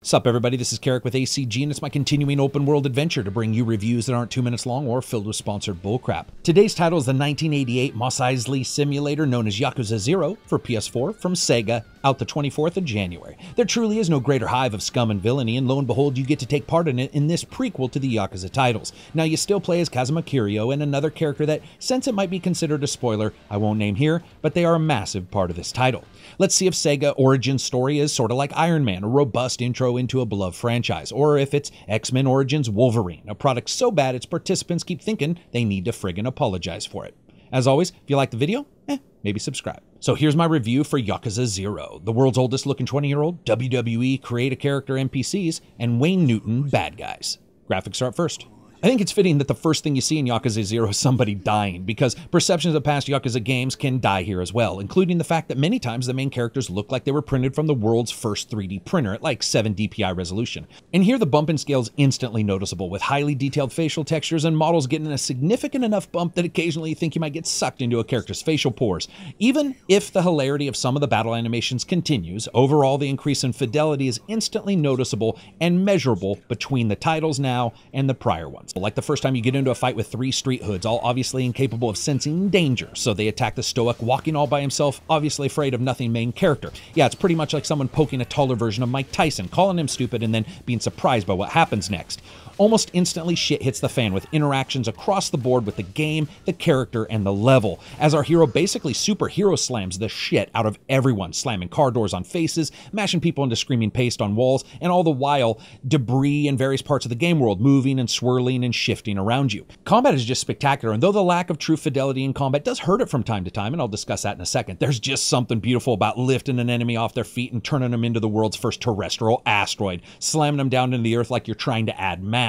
Sup everybody, this is Carrick with ACG and it's my continuing open world adventure to bring you reviews that aren't 2 minutes long or filled with sponsored bullcrap. Today's title is the 1988 Mos Eisley simulator known as Yakuza 0 for PS4 from Sega, out the 24th of January. There truly is no greater hive of scum and villainy, and lo and behold you get to take part in it in this prequel to the Yakuza titles. Now you still play as Kazuma Kiryu and another character that, since it might be considered a spoiler, I won't name here, but they are a massive part of this title. Let's see if Sega Origins story is sort of like Iron Man, a robust intro into a beloved franchise, or if it's X-Men Origins Wolverine, a product so bad its participants keep thinking they need to friggin' apologize for it. As always, if you like the video, maybe subscribe. So here's my review for Yakuza 0, the world's oldest looking 20-year-old, WWE create-a-character NPCs, and Wayne Newton bad guys. Graphics are up first. I think it's fitting that the first thing you see in Yakuza 0 is somebody dying, because perceptions of past Yakuza games can die here as well, including the fact that many times the main characters look like they were printed from the world's first 3D printer at like 7 DPI resolution. And here the bump in scale is instantly noticeable, with highly detailed facial textures and models getting a significant enough bump that occasionally you think you might get sucked into a character's facial pores. Even if the hilarity of some of the battle animations continues, overall the increase in fidelity is instantly noticeable and measurable between the titles now and the prior ones. Like the first time you get into a fight with 3 street hoods, all obviously incapable of sensing danger, so they attack the stoic walking all by himself, obviously afraid of nothing main character. Yeah, it's pretty much like someone poking a taller version of Mike Tyson, calling him stupid and then being surprised by what happens next. Almost instantly shit hits the fan with interactions across the board with the game, the character, and the level, as our hero basically superhero slams the shit out of everyone, slamming car doors on faces, mashing people into screaming paste on walls, and all the while debris in various parts of the game world moving and swirling and shifting around you. Combat is just spectacular, and though the lack of true fidelity in combat does hurt it from time to time, and I'll discuss that in a second, there's just something beautiful about lifting an enemy off their feet and turning them into the world's first terrestrial asteroid, slamming them down into the earth like you're trying to add mass.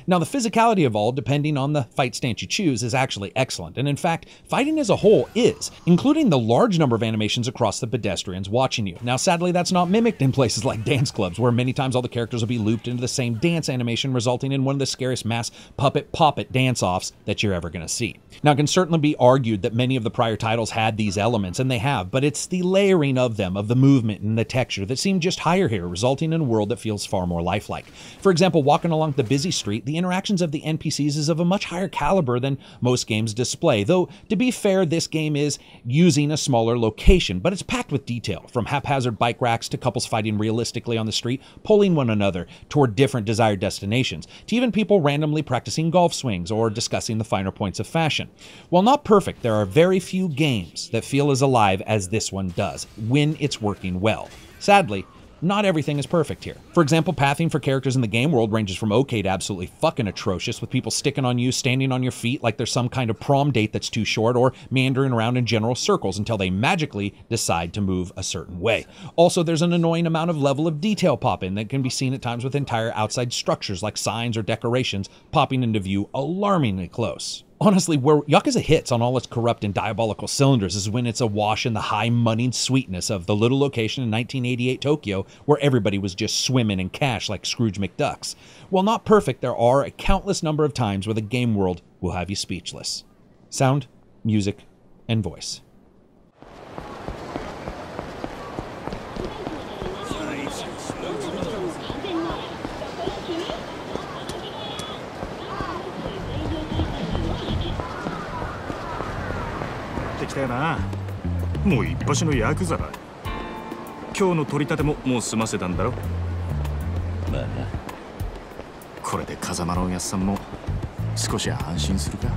Now the physicality of all, depending on the fight stance you choose, is actually excellent, and in fact, fighting as a whole is, including the large number of animations across the pedestrians watching you. Now sadly that's not mimicked in places like dance clubs, where many times all the characters will be looped into the same dance animation, resulting in one of the scariest mass puppet pop-it dance-offs that you're ever going to see. Now it can certainly be argued that many of the prior titles had these elements, and they have, but it's the layering of them, of the movement and the texture, that seem just higher here, resulting in a world that feels far more lifelike. For example, walking along the busy street, the interactions of the NPCs is of a much higher caliber than most games display, though to be fair, this game is using a smaller location, but it's packed with detail, from haphazard bike racks to couples fighting realistically on the street, pulling one another toward different desired destinations, to even people randomly practicing golf swings or discussing the finer points of fashion. While not perfect, there are very few games that feel as alive as this one does, when it's working well. Sadly, not everything is perfect here. For example, pathing for characters in the game world ranges from okay to absolutely fucking atrocious, with people sticking on you, standing on your feet like there's some kind of prom date that's too short, or meandering around in general circles until they magically decide to move a certain way. Also, there's an annoying amount of level of detail pop-in that can be seen at times with entire outside structures like signs or decorations popping into view alarmingly close. Honestly, where Yakuza hits on all its corrupt and diabolical cylinders is when it's awash in the high-moneyed sweetness of the little location in 1988 Tokyo where everybody was just swimming in cash like Scrooge McDucks. While not perfect, there are a countless number of times where the game world will have you speechless. Sound, music, and voice.なもう一発のヤクザだ。今日の取り立てももう済ませたんだろ。まあな。これで風間のおやっさんも少し安心するか。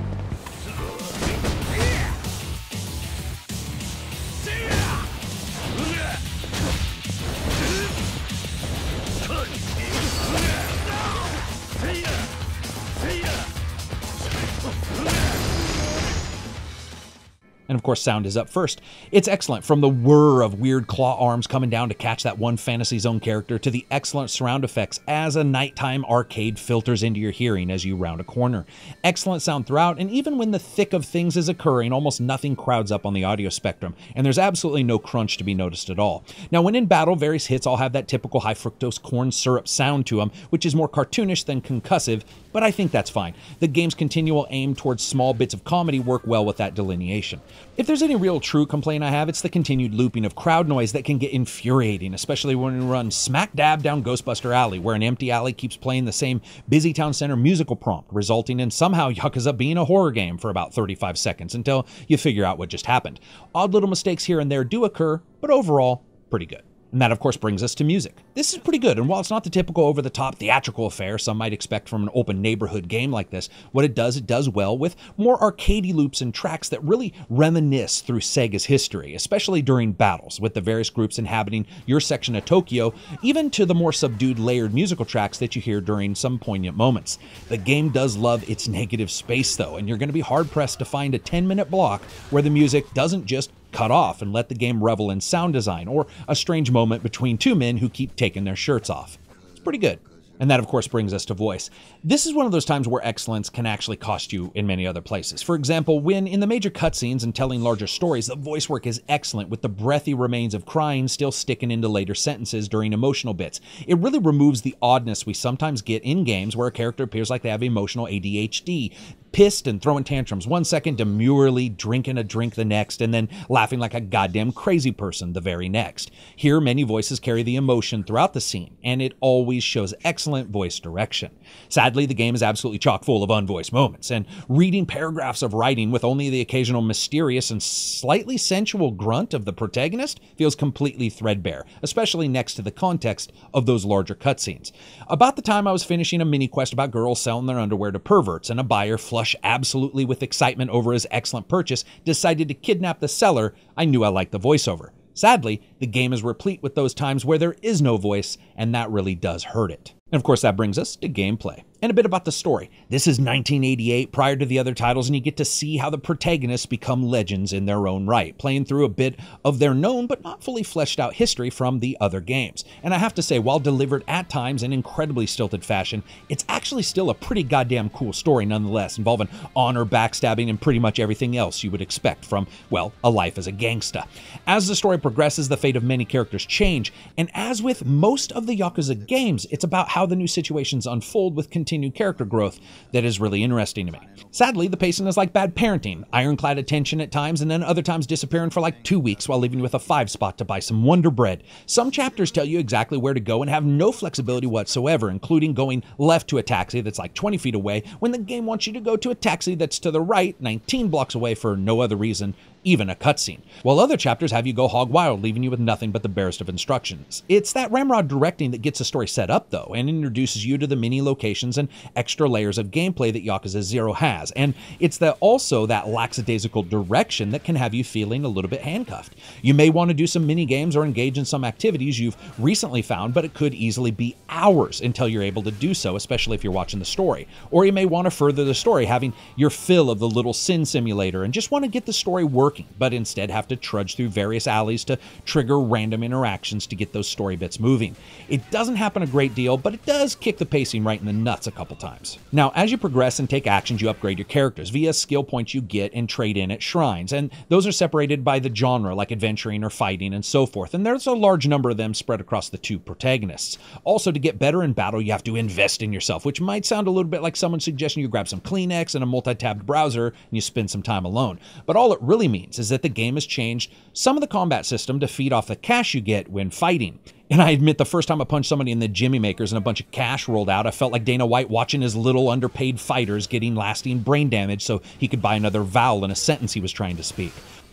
And of course, sound is up first. It's excellent, from the whir of weird claw arms coming down to catch that one Fantasy Zone character, to the excellent surround effects as a nighttime arcade filters into your hearing as you round a corner. Excellent sound throughout, and even when the thick of things is occurring, almost nothing crowds up on the audio spectrum, and there's absolutely no crunch to be noticed at all. Now, when in battle, various hits all have that typical high fructose corn syrup sound to them, which is more cartoonish than concussive, but I think that's fine. The game's continual aim towards small bits of comedy work well with that delineation. If there's any real true complaint I have, it's the continued looping of crowd noise that can get infuriating, especially when we run smack dab down Ghostbuster Alley, where an empty alley keeps playing the same busy town center musical prompt, resulting in somehow Yakuza being a horror game for about 35 seconds until you figure out what just happened. Odd little mistakes here and there do occur, but overall, pretty good. And that, of course, brings us to music. This is pretty good, and while it's not the typical over-the-top theatrical affair some might expect from an open neighborhood game like this, what it does well with more arcadey loops and tracks that really reminisce through Sega's history, especially during battles, with the various groups inhabiting your section of Tokyo, even to the more subdued layered musical tracks that you hear during some poignant moments. The game does love its negative space, though, and you're going to be hard-pressed to find a 10-minute block where the music doesn't just cut off and let the game revel in sound design, or a strange moment between two men who keep taking their shirts off. It's pretty good. And that, of course, brings us to voice. This is one of those times where excellence can actually cost you in many other places. For example, when in the major cutscenes and telling larger stories, the voice work is excellent, with the breathy remains of crying still sticking into later sentences during emotional bits. It really removes the oddness we sometimes get in games where a character appears like they have emotional ADHD, pissed and throwing tantrums 1 second, demurely drinking a drink the next, and then laughing like a goddamn crazy person the very next. Here, many voices carry the emotion throughout the scene, and it always shows excellent voice direction. Sadly, the game is absolutely chock full of unvoiced moments, and reading paragraphs of writing with only the occasional mysterious and slightly sensual grunt of the protagonist feels completely threadbare, especially next to the context of those larger cutscenes. About the time I was finishing a mini-quest about girls selling their underwear to perverts, and a buyer, flush absolutely with excitement over his excellent purchase, decided to kidnap the seller, I knew I liked the voiceover. Sadly, the game is replete with those times where there is no voice, and that really does hurt it. And of course, that brings us to gameplay. And a bit about the story. This is 1988, prior to the other titles, and you get to see how the protagonists become legends in their own right, playing through a bit of their known but not fully fleshed out history from the other games. And I have to say, while delivered at times in incredibly stilted fashion, it's actually still a pretty goddamn cool story nonetheless, involving honor, backstabbing, and pretty much everything else you would expect from, well, a life as a gangsta. As the story progresses, the fate of many characters change, and as with most of the Yakuza games, it's about how the new situations unfold with continued character growth that is really interesting to me. Sadly, the pacing is like bad parenting, ironclad attention at times, and then other times disappearing for like 2 weeks while leaving you with a 5 spot to buy some Wonder Bread. Some chapters tell you exactly where to go and have no flexibility whatsoever, including going left to a taxi that's like 20 feet away when the game wants you to go to a taxi that's to the right 19 blocks away for no other reason, even a cutscene, while other chapters have you go hog wild, leaving you with nothing but the barest of instructions. It's that ramrod directing that gets the story set up, though, and introduces you to the many locations and extra layers of gameplay that Yakuza 0 has, and it's also that lackadaisical direction that can have you feeling a little bit handcuffed. You may want to do some mini games or engage in some activities you've recently found, but it could easily be hours until you're able to do so, especially if you're watching the story. Or you may want to further the story, having your fill of the little sin simulator, and just want to get the story working, but instead have to trudge through various alleys to trigger random interactions to get those story bits moving. It doesn't happen a great deal, but it does kick the pacing right in the nuts a couple times. Now, as you progress and take actions, you upgrade your characters via skill points you get and trade in at shrines, and those are separated by the genre, like adventuring or fighting and so forth, and there's a large number of them spread across the two protagonists. Also, to get better in battle, you have to invest in yourself, which might sound a little bit like someone suggesting you grab some Kleenex and a multi-tabbed browser and you spend some time alone. But all it really means is that the game has changed some of the combat system to feed off the cash you get when fighting. And I admit, the first time I punched somebody in the Jimmy Makers and a bunch of cash rolled out, I felt like Dana White watching his little underpaid fighters getting lasting brain damage so he could buy another vowel in a sentence he was trying to speak.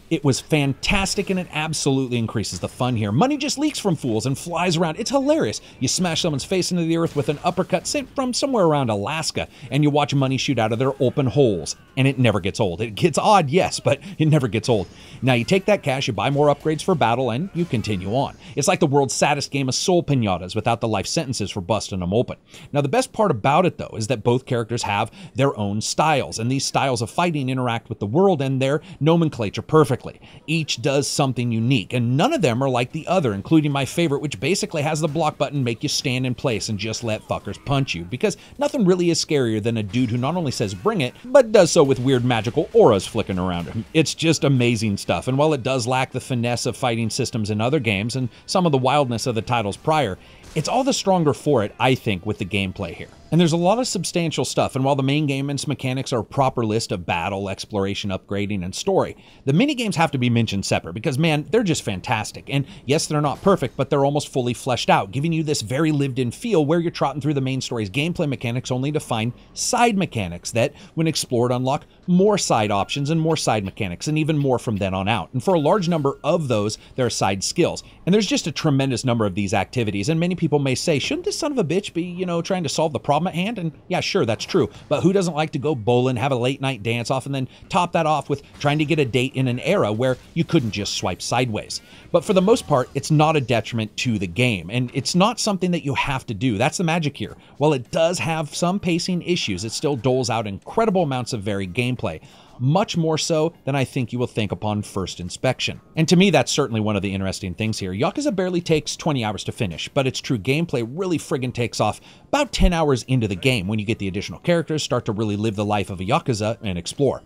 It was fantastic, and it absolutely increases the fun here. Money just leaks from fools and flies around. It's hilarious. You smash someone's face into the earth with an uppercut sent from somewhere around Alaska, and you watch money shoot out of their open holes. And it never gets old. It gets odd, yes, but it never gets old. Now you take that cash, you buy more upgrades for battle, and you continue on. It's like the world's saddest game of soul pinatas without the life sentences for busting them open. Now the best part about it, though, is that both characters have their own styles, and these styles of fighting interact with the world and their nomenclature perfectly. Each does something unique, and none of them are like the other, including my favorite, which basically has the block button make you stand in place and just let fuckers punch you, because nothing really is scarier than a dude who not only says bring it, but does so with weird magical auras flicking around him. It's just amazing stuff, and while it does lack the finesse of fighting systems in other games and some of the wildness of the titles prior, it's all the stronger for it, I think, with the gameplay here. And there's a lot of substantial stuff, and while the main game and its mechanics are a proper list of battle, exploration, upgrading, and story, the minigames have to be mentioned separate because, man, they're just fantastic. And yes, they're not perfect, but they're almost fully fleshed out, giving you this very lived-in feel where you're trotting through the main story's gameplay mechanics only to find side mechanics that, when explored, unlock more side options and more side mechanics, and even more from then on out. And for a large number of those, there are side skills. And there's just a tremendous number of these activities, and many people may say, shouldn't this son of a bitch be, trying to solve the problem at hand? And yeah, sure, that's true. But who doesn't like to go bowling, have a late night dance off, and then top that off with trying to get a date in an era where you couldn't just swipe sideways? But for the most part, it's not a detriment to the game, and it's not something that you have to do. That's the magic here. While it does have some pacing issues, it still doles out incredible amounts of varied gameplay. Much more so than I think you will think upon first inspection. And to me, that's certainly one of the interesting things here. Yakuza barely takes 20 hours to finish, but its true gameplay really friggin' takes off about 10 hours into the game when you get the additional characters, start to really live the life of a Yakuza, and explore.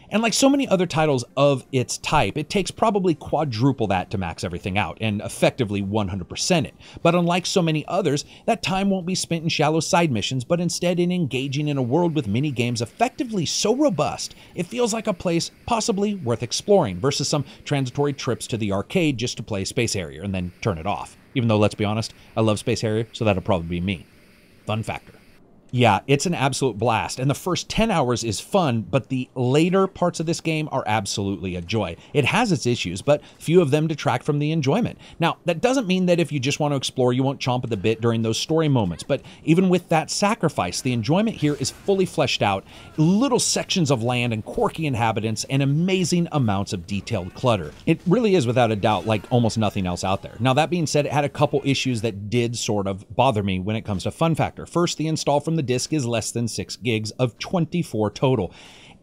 And like so many other titles of its type, it takes probably quadruple that to max everything out and effectively 100% it. But unlike so many others, that time won't be spent in shallow side missions, but instead in engaging in a world with mini games effectively so robust, it feels like a place possibly worth exploring versus some transitory trips to the arcade just to play Space Harrier and then turn it off. Even though, let's be honest, I love Space Harrier, so that'll probably be me. Fun factor. Yeah, it's an absolute blast, and the first 10 hours is fun, but the later parts of this game are absolutely a joy. It has its issues, but few of them detract from the enjoyment. Now, that doesn't mean that if you just want to explore, you won't chomp at the bit during those story moments, but even with that sacrifice, the enjoyment here is fully fleshed out, little sections of land and quirky inhabitants, and amazing amounts of detailed clutter. It really is, without a doubt, like almost nothing else out there. Now, that being said, it had a couple issues that did sort of bother me when it comes to fun factor. First, the install from the disk is less than 6 gigs of 24 total.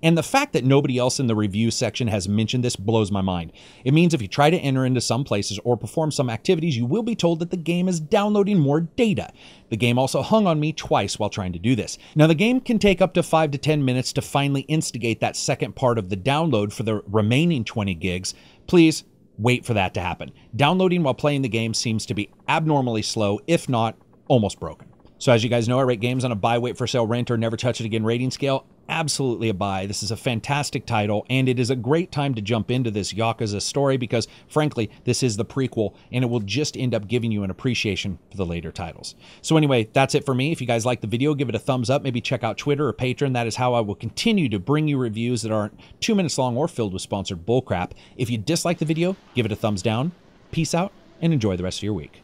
And the fact that nobody else in the review section has mentioned this blows my mind. It means if you try to enter into some places or perform some activities, you will be told that the game is downloading more data. The game also hung on me twice while trying to do this. Now, the game can take up to 5 to 10 minutes to finally instigate that second part of the download for the remaining 20 gigs. Please wait for that to happen. Downloading while playing the game seems to be abnormally slow, if not almost broken. So as you guys know, I rate games on a buy, wait for sale, rent, or never touch it again rating scale. Absolutely a buy. This is a fantastic title, and it is a great time to jump into this Yakuza story because, frankly, this is the prequel, and it will just end up giving you an appreciation for the later titles. So anyway, that's it for me. If you guys like the video, give it a thumbs up. Maybe check out Twitter or Patreon. That is how I will continue to bring you reviews that aren't 2 minutes long or filled with sponsored bullcrap. If you dislike the video, give it a thumbs down. Peace out, and enjoy the rest of your week.